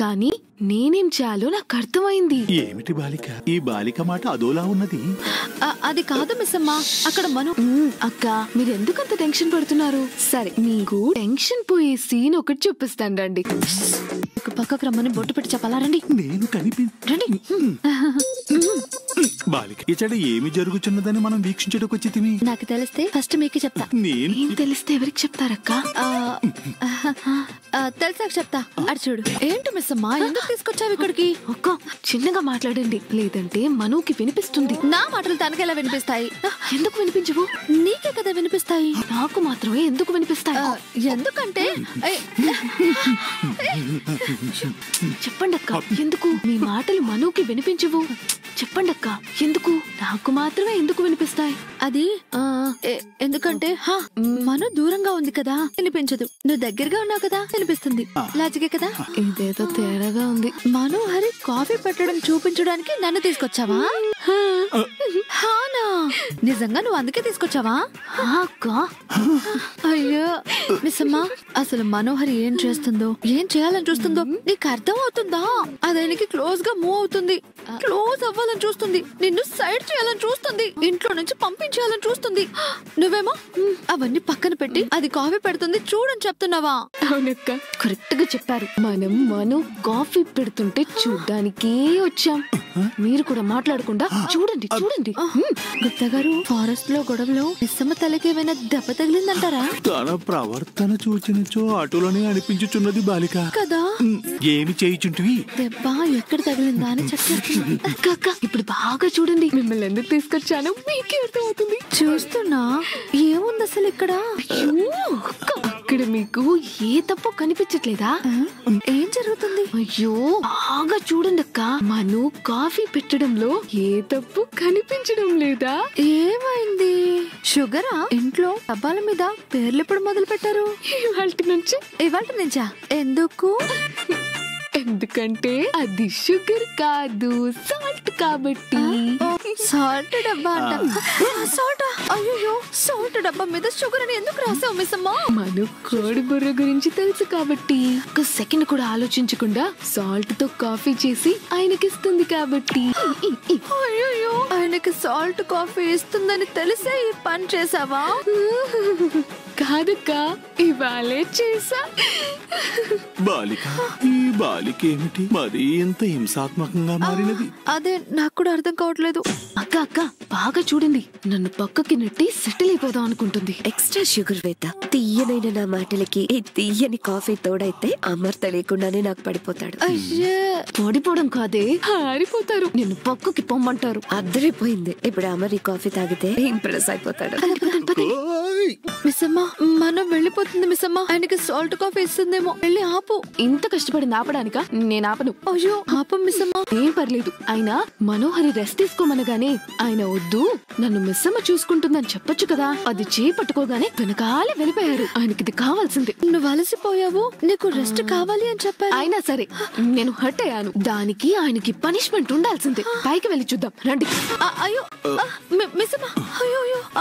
కానీ నేనేం చేయాలో నాకు అర్థమైంది. ఏమిటి బాలిక? ఈ బాలిక మాట అదోలా ఉన్నది. అది కాదు మిస్ అమ్మ, అక్కడ మను. అక్క మీరు ఎందుకంత టెన్షన్ పడుతున్నారు? సరే మీకు టెన్షన్ పోయే సీన్ ఒకటి చూపిస్తాను రండి. పక్కకు రమ్మని బొట్టు పెట్టి చెప్పాలా? రండి. నేను రండి. బాలిక ఇచ్చట ఏమి జరుగుతున్నదని మనం వీక్షించడానికి వచ్చి తిని. నాకు తెలిస్తే ఫస్ట్ మీకు చెప్తా. నేను తెలిస్తే ఎవరికి చెప్తారక్క? తెలిసాక చెప్తా. అడు చూడు. ఏంటి మిస్ అమ్మ, ఎందుకు తీసుకొచ్చావు ఇక్కడికి? అక్క చిన్నగా మాట్లాడండి, లేదంటే మనోకి వినిపిస్తుంది. నా మాటలు తనకి ఎలా వినిపిస్తాయి? ఎందుకు వినిపించవు? నీకే కదా వినిపిస్తాయి. నాకు మాత్రమే ఎందుకు వినిపిస్తాయి? ఎందుకంటే చెప్పండి అక్క, ఎందుకు మీ మాటలు మనోకి వినిపించవు? చెప్పండి అక్క, ఎందుకు? నాకు మాత్రమే ఎందుకు వినిపిస్తాయి? అది ఎందుకంటే మను దూరంగా ఉంది కదా, వినిపించదు. నువ్వు దగ్గరగా ఉన్నావు కదా, వినిపిస్తుంది. లాజికే కదా? ఇదేదో తేడాగా ఉంది. మనోహరి కాఫీ పెట్టడం చూపించడానికి నన్ను తీసుకొచ్చావా? హానా, నిజంగా నువ్వు అందుకే తీసుకొచ్చావా? అక్క అయ్యో మిస్ అమ్మా, అసలు మనోహరి ఏం చేస్తుందో, ఏం చేయాలని చూస్తుందో నీకు అర్థం అవుతుందా? అదానికి క్లోజ్ గా మూవ్ అవుతుంది, క్లోజ్ అవ్వాలని చూస్తుంది, నిన్ను సైడ్ చేయాలని చూస్తుంది, ఇంట్లో నుంచి పంపించేయాలని చూస్తుంది. నువ్వేమో అవన్నీ పక్కన పెట్టి అది కాఫీ పెడుతుంది చూడని చెప్తున్నావా? అవునక్క, కరెక్ట్ గా చెప్పారు. మనం కాఫీ పెడుతుంటే చూడ్డానికే వచ్చాం. మీరు కూడా మాట్లాడకుండా చూడండి చూడండి. గుప్తా గారు, ఫారెస్ట్ లో గొడవలో మిస్సమ్మ తలకి ఏమైనా దెబ్బ తగిలిందంటారా? తన ప్రవర్తన చూచినచో అటులోనే అనిపించుచున్నది బాలిక కదా. ఏమి చేయుచుంటివి? దెబ్బ ఎక్కడ తగిలిందా అని చెప్తారు. అక్క ఇప్పుడు బాగా చూడండి, మిమ్మల్ని ఎందుకు తీసుకొచ్చాను మీకే అర్థం అవుతుంది. చూస్తున్నా, ఏముంది అసలు ఇక్కడ? అక్కడ మీకు ఏ తప్పు కనిపించట్లేదా? ఏం జరుగుతుంది? అయ్యో బాగా చూడండి అక్క, మను కాఫీ పెట్టడంలో ఏ తప్పు కనిపించడం లేదా? ఏమైంది? షుగరా? ఇంట్లో డబ్బాల మీద పేర్లు ఎప్పుడు మొదలు పెట్టారు? ఇవాళ నుంచా? ఎందుకు? ఎందుకంటే అది షుగర్ కాదు, సాల్ట్ కాబట్టి. సాల్ట్ డబ్బా అంట. సాల్ట్? అయ్యో, సాల్ట్ డబ్బా మీద షుగర్ అని ఎందుకు రాసావు మిస్ అమ్మా? మన కోడి బుర్ర గురించి తెలుసు కాబట్టి ఒక సెకండ్ కూడా ఆలోచించకుండా సాల్ట్ తో కాఫీ చేసి ఆయనకిస్తుంది కాబట్టి. అయ్యో, ఆయనకి సాల్ట్ కాఫీ ఇస్తుందని తెలిసే ఈ పని చేసావా? కాదక్క, ఇవాళే చేసా. బాలిక, ఈ బాలిక ఏమిటి మరి ఇంత హింసాత్మకంగా మారినది? అదే నాకు కూడా అర్థం కావట్లేదు. అక్క అక్క బాగా చూడండి, నన్ను పక్కకి నెట్టి సెటిల్ అయిపోదాం అనుకుంటుంది. ఎక్స్ట్రా షుగర్ వేద్దాం. తీయనైన నా మాటలకి ఈ తీయని కాఫీ తోడైతే అమర్ తెలియకుండానే నాకు పడిపోతాడు. అయ్యే, పడిపోవడం కాదే, హారిపోతారు. నిన్ను పక్కకి పొమ్మంటారు. అద్దరిపోయింది. ఇప్పుడు అమర్ ఈ కాఫీ తాగితే ఇంప్రెస్ అయిపోతాడు. మిస్ అమ్మా, మనం వెళ్ళిపోతుంది మిస్ అమ్మా. ఆయనకి సాల్ట్ కాఫీ ఇస్తుందేమో, వెళ్ళి ఆపు. ఇంత కష్టపడింది ఆపడానికా? నేను ఆపను. అయ్యో, ఆపం మిస్ అమ్మా. ఏం పర్లేదు. ఆయన మనోహరి రెస్ట్ తీసుకోమనగానే ఆయన వద్దు, నన్ను మిస్ అమ్మ చూసుకుంటుందని చెప్పొచ్చు కదా. అది చేపట్టుకోగానే వెనకాలే వెళ్ళిపోయారు. ఆయనకి ఇది కావాల్సిందే. నువ్వు అలసిపోయావు, నీకు రెస్ట్ కావాలి అని చెప్పారు. అయినా సరే నేను హర్ట్ అయ్యాను, దానికి ఆయనకి పనిష్మెంట్ ఉండాల్సిందే. పైకి వెళ్ళి చూద్దాం రండి. అయ్యో మిస్ అమ్మా,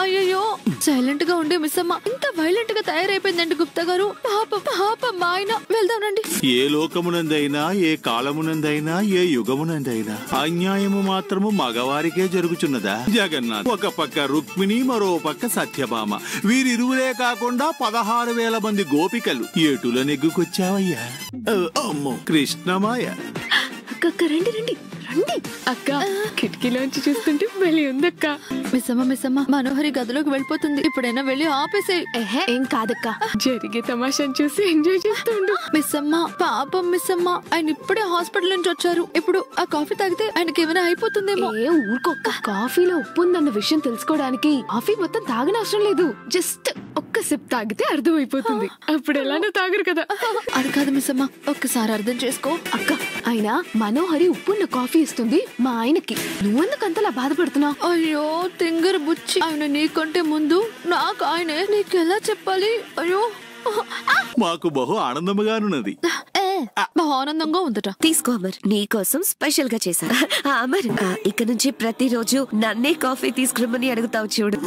అయ్యో సైలెంట్ గా ఉండే మిస్ అమ్మ ఇంత వైలెంట్ గా తయారైపోయిందండి గుప్తా గారు. పాప మా ఆయన. వెళ్దాం రండి. ఏ లోకమునందైనా, ఏ కాలమునందైనా, ఏ యుగమునందైనా అన్యాయము మాత్రము మగవారికే జరుగుచున్నదా? జగన్నాథ్ ఒక పక్క రుక్మిణి, మరో పక్క సత్యభామ, వీరిరువులే కాకుండా 16,000 మంది గోపికలు ఎటుల నెగ్గుకొచ్చావయ్యా? అమ్మో కృష్ణమాయ. అక్క రండి రండి రండి. అక్క కిటికీలోంచి చూస్తుంటే మళ్ళీ ఉందక్క. మిస్ అమ్మ మనోహరి గదిలోకి వెళ్ళిపోతుంది. ఇప్పుడైనా వెళ్ళి ఆపేసేయ్. ఏం కాదక్క, జరిగే తమాషాని చూసి ఎంజాయ్ చేస్తుండు. మిస్ అమ్మ, పాపం మిస్ అమ్మ, ఆయన ఇప్పుడే హాస్పిటల్ నుంచి వచ్చారు. ఇప్పుడు ఆ కాఫీ తాగితే ఆయనకి ఏమైనా అయిపోతుందేమో. ఏ ఊరుకోక్క, కాఫీలో ఉప్పు ఉందన్న విషయం తెలుసుకోవడానికి కాఫీ మొత్తం తాగనవసరం లేదు. జస్ట్ ఒక్క సిప్ తాగితే అర్థమైపోతుంది. అప్పుడు ఎలానో తాగరు కదా. అది కాదు మిస్ అమ్మ, ఒక్కసారి అర్థం చేసుకో. అక్క, ఆయన మనోహరి ఉప్పున్న కాఫీ ఇస్తుంది మా ఆయనకి. నువ్వెందుకు అంతలా బాధపడుతున్నావు? అయ్యో తింగరు బుచ్చి, ఆయన నీకంటే ముందు నాకు ఆయనే. నీకెలా చెప్పాలి? అయ్యో మాకు బహు ఆనందముగానున్నది. ఆనందంగా ఉందట. తీసుకో అమర్, నీ కోసం స్పెషల్ గా చేశాను. అమర్, ఇక నుంచి ప్రతిరోజు నన్నే కాఫీ తీసుకురమ్మని అడుగుతావు చూడు.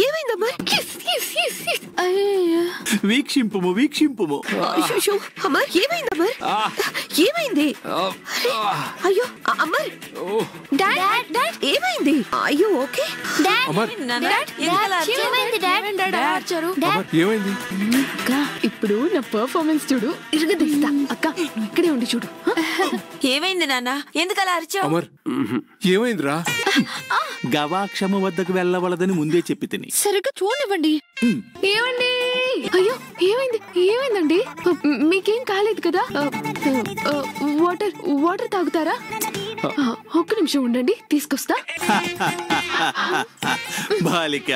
ఏమైందమ్మా? అయ్యో వీక్షింపుము వీక్షింపుము. అయ్యో, అమర్ ఏమైందమ్మా? ఏమైంది? అయ్యో అమర్, ఏమైంది? అయ్యో ఓకే. ఏమైంది? అక్క ఇప్పుడు నా పర్ఫార్మెన్స్ చూడు, ఇరగదీస్తా. అక్క నువ్వు ఇక్కడే ఉండి చూడు. ఏమైంది నాన్న? ఎందుకలా అరిచావు? అమర్ ఏమైందిరా? గవాక్షము వద్దకు వెళ్ళవలదని ముందే చెప్పి తిని. సరిగ్గా చూడనివ్వండి. ఏమండి? అయ్యో ఏమైంది? ఏమైందండి? మీకేం కాలేదు కదా? వాటర్ వాటర్ తాగుతారా? ఒక్క నిమిషం ఉండండి, తీసుకొస్తా. బాలిక,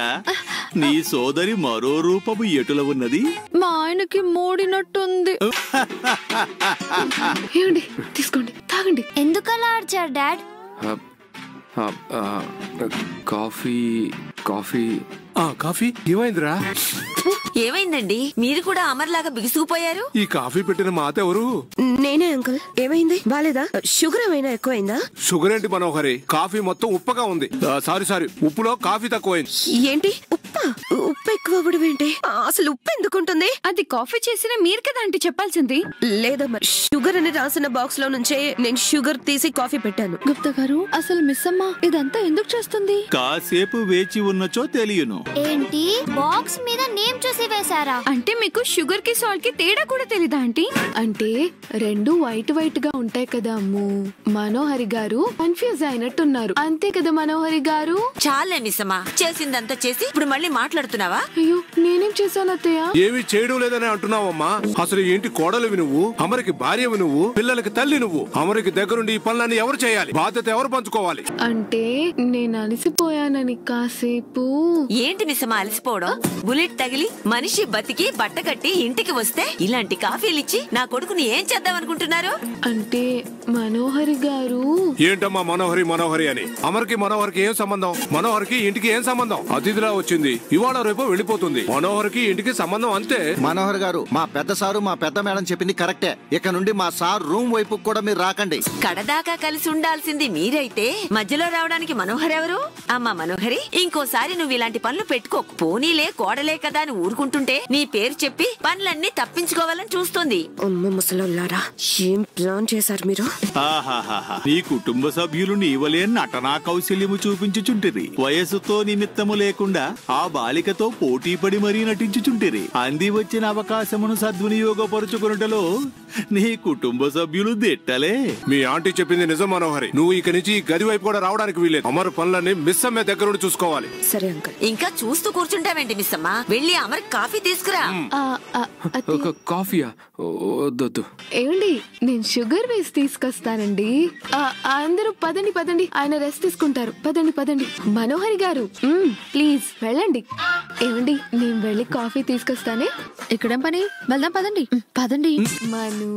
నీ సోదరి మరో రూపము ఎటుల ఉన్నది? మా ఆయనకి మూడినట్టుంది. ఏమండి? తీసుకోండి, తాగండి. ఎందుకలా అరిచారు డాడ్? కాఫీ కాఫీ కాఫీ ఏమైందిరా? ఏమైందండి? మీరు కూడా అమర్లాగా బిగుసుకుపోయారు. ఈ కాఫీ పెట్టిన మాత ఎవరు? నేనే అంకుల్. ఏమైంది? బాలేదా? షుగర్ ఏమైనా ఎక్కువైందా? షుగర్ ఏంటి మనోహరి? కాఫీ మొత్తం ఉప్పగా ఉంది. సారీ ఉప్పులో కాఫీ తక్కువైంది. ఏంటి ఉప్పా? ఉప్పు ఎక్కువ అవ్వడం ఏంటి? అసలు ఉప్పు ఎందుకుంటుంది? అది కాఫీ చేసిన మీరు కదా అంటే చెప్పాల్సింది. లేదమ్మా, షుగర్ అని రాసిన బాక్స్ లో నుంచే నేను షుగర్ తీసి కాఫీ పెట్టాను. గుప్తా గారు, అసలు మిస్ అమ్మ ఇదంతా ఎందుకు చేస్తుంది? కాసేపు వేచి ఉన్నచో తెలియను. ఏంటి బాక్స్ మీద నేమ్ చూసి వేశారా? అంటే మీకు షుగర్ కి సాల్ట్ కి తేడా కూడా తెలీదా ఆంటీ? అంటే రెండు వైట్ వైట్ గా ఉంటాయి కదా అమ్ము. మనోహరి గారు కన్ఫ్యూజ్ అయినట్టున్నారు, అంతే కదా మనోహరి గారు? చాలే మిస్సమ్మా, చేసిందంతా చేసి ఇప్పుడు మళ్ళీ మాట్లాడుతున్నావా? అయ్యో నేనేం చేశాను అత్తయ్య? ఏమి చేయడం లేదని అంటున్నావమ్మా. అసలు ఏంటి కోడలివి నువ్వు? అమరికి భార్యవి నువ్వు, పిల్లలకి తల్లి నువ్వు. అమరికి దగ్గరుండి ఈ పనులన్నీ ఎవరు చేయాలి? బాధ్యత ఎవరు పంచుకోవాలి? అంటే నేను అలసిపోయానని కాసేపు. ఏంటి మిస్సమ్మా అలసిపోవడం? బుల్లెట్ తగిలి మనిషి బతికి బట్ట కట్టి ఇంటికి వస్తే ఇలాంటి కాఫీలు ఇచ్చి నా కొడుకుని ఏం చేద్దాం అనుకుంటున్నారు? అంటే మనోహరి గారు. ఏంటమ్మా మనోహరి అని? అమర్కి మనోహరికి ఏం సంబంధం? మనోహరికి ఇంటికి ఏం సంబంధం? అతిథిలా వచ్చింది, ఇవాళ రేపు వెళ్ళిపోతుంది. మనోహరికి ఇంటికి సంబంధం అంతే. మనోహర్ గారు, మా పెద్ద సారు మా పెద్ద మేడం చెప్పింది కరెక్టే. ఇక నుండి మా సార్ రూమ్ వైపు కూడా మీరు రాకండి. కడదాకా కలిసి ఉండాల్సింది మీరైతే మధ్యలో రావడానికి మనోహర్ ఎవరు? అమ్మా మనోహరి, ఇంకోసారి నువ్వు ఇలాంటి పనులు పెట్టుకోకు. పోనీలే కోడలే కదా అని ఊరుకుంటుంటే నీ పేరు చెప్పి పనులన్నీ తప్పించుకోవాలని చూస్తుంది. అమ్మ ముసలోళ్ళారా, ఏం ప్లాన్ చేశారు మీరు? ఆహాహాహా, నీ కుటుంబ సభ్యులు నీవలే నటనా కౌశల్యము చూపించుచుంటిరి. వయస్సుతో నిమిత్తము లేకుండా ఆ బాలికతో పోటీపడి మరీ నటించుచుంటిరి. అంది వచ్చిన అవకాశమును సద్వినియోగపరుచుకున్నటలో నీ కుటుంబ సభ్యులు దిట్టలే. మీ ఆంటీ చెప్పింది నిజం మనోహరి. నువ్వు ఇక నుంచి ఈ గది వైపు కూడా రావడానికి వీలేదు. అమరు పనులన్నీ మిస్ అమ్మే దగ్గరుండి చూసుకోవాలి. సరే అంకుల్. ఇంకా చూస్తూ కూర్చుంటావేంటి మిస్సమ్మా? వెళ్ళి అమర్ కాఫీ తీసుకురా. కాఫీయా? వద్దు. ఏమండి, నేను షుగర్ వేసి తీసుకొస్తానండి. అందరూ పదండి పదండి, ఆయన రెస్ట్ తీసుకుంటారు. పదండి పదండి. మనోహరి గారు ప్లీజ్ వెళ్ళండి. ఏమండి, నేను వెళ్ళి కాఫీ తీసుకొస్తానే. ఇక్కడేం పని? వెళ్దాం పదండి. పదండి. మను,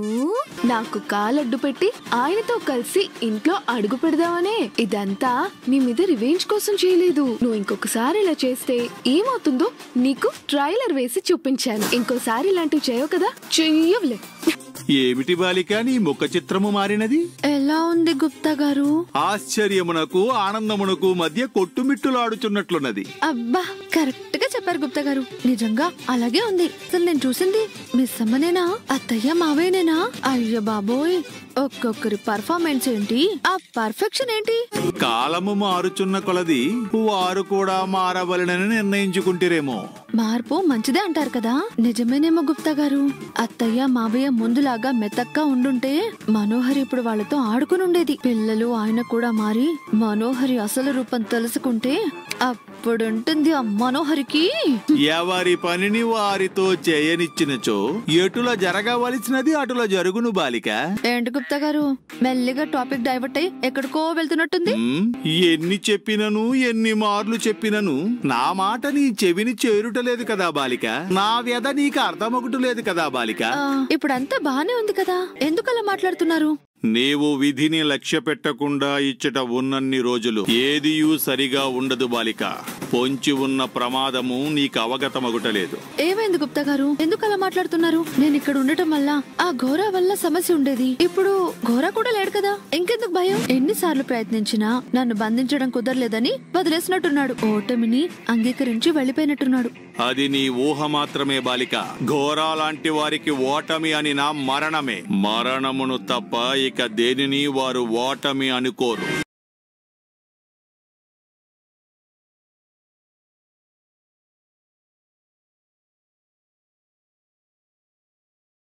నాకు కాలడ్డు పెట్టి ఆయనతో కలిసి ఇంట్లో అడుగు పెడదామనే. ఇదంతా నీ మీద రివెంజ్ కోసం చేయలేదు. నువ్వు ఇంకొకసారి ఇలా చేస్తే ఏమవుతుందో నీకు ట్రైలర్ వేసి చూపించాను. ఇంకోసారి ఇలాంటివి చేయవు కదా? చెయ్యవులే. ఏమిటి బాలిక నీ ముఖ చిత్రము మారినది? ఎలా ఉంది గుప్తా గారు? ఆశ్చర్యమునకు ఆనందమునకు మధ్య కొట్టుమిట్టులాడుచున్నట్లున్నది. అబ్బా, కరెక్ట్ గా చెప్పారు గుప్తా గారు. నిజంగా అలాగే ఉంది. అసలు నేను చూసింది మిస్ అమ్మనేనా, అత్తయ్య మావేనేనా? అయ్య బాబోయ్, ఒక్కొక్కరి పర్ఫార్మెన్స్ ఏంటి, ఆ పర్ఫెక్షన్ ఏంటి? కాలము మారుచున్న కొలది వారు కూడా మారవలనని నిర్ణయించుకుంటారేమో. మార్పు మంచిదే అంటారు కదా. నిజమేనేమో గుప్తా గారు. అత్తయ్య మావయ్య ముందులాగా మెత్తక్గా ఉండుంటే మనోహరి ఇప్పుడు వాళ్ళతో ఆడుకుని ఉండేది. పిల్లలు ఆయన కూడా మారి మనోహరి అసలు రూపం తెలుసుకుంటే అప్పుడుంటుంది ఆ మనోహరికి. ఎవరి పనిని వారితో చేయనిచ్చినచో ఎటుల జరగవలసినది అటుల జరుగును బాలిక. ఏంటి గుప్తా గారు, మెల్లిగా టాపిక్ డైవర్ట్ అయ్యి ఎక్కడికో వెళ్తున్నట్టుంది. ఎన్ని చెప్పినను ఎన్ని మార్లు చెప్పినను నా మాట నీ చెవిని చేరుటలేదు కదా బాలిక. నా వ్యధ నీకు అర్థమొకటి లేదు కదా బాలిక. ఇప్పుడంతా బానే ఉంది కదా, ఎందుకలా మాట్లాడుతున్నారు? నీవు విధిని లక్ష్య పెట్టకుండా ఇచ్చట ఉన్నన్ని రోజులు ఏదియూ సరిగా ఉండదు బాలిక. పొంచి ఉన్న ప్రమాదము నీకు అవగతమగుటలేదు. ఏమైంది గుప్తా గారు, ఎందుకు అలా మాట్లాడుతున్నారు? నేను ఇక్కడ ఉండటం వల్ల ఆ ఘోర వల్ల సమస్య ఉండేది. ఇప్పుడు ఘోర కూడా లేడు కదా, ఇంకెందుకు భయం? ఎన్నిసార్లు ప్రయత్నించినా నన్ను బంధించడం కుదరలేదని వదిలేసినట్టున్నాడు. ఓటమిని అంగీకరించి వెళ్లిపోయినట్టున్నాడు. అది నీ ఊహ మాత్రమే బాలిక. ఘోర లాంటి వారికి ఓటమి అని నా మరణమే. మరణమును తప్ప ఇక దేనిని వారు ఓటమి అనుకోరు.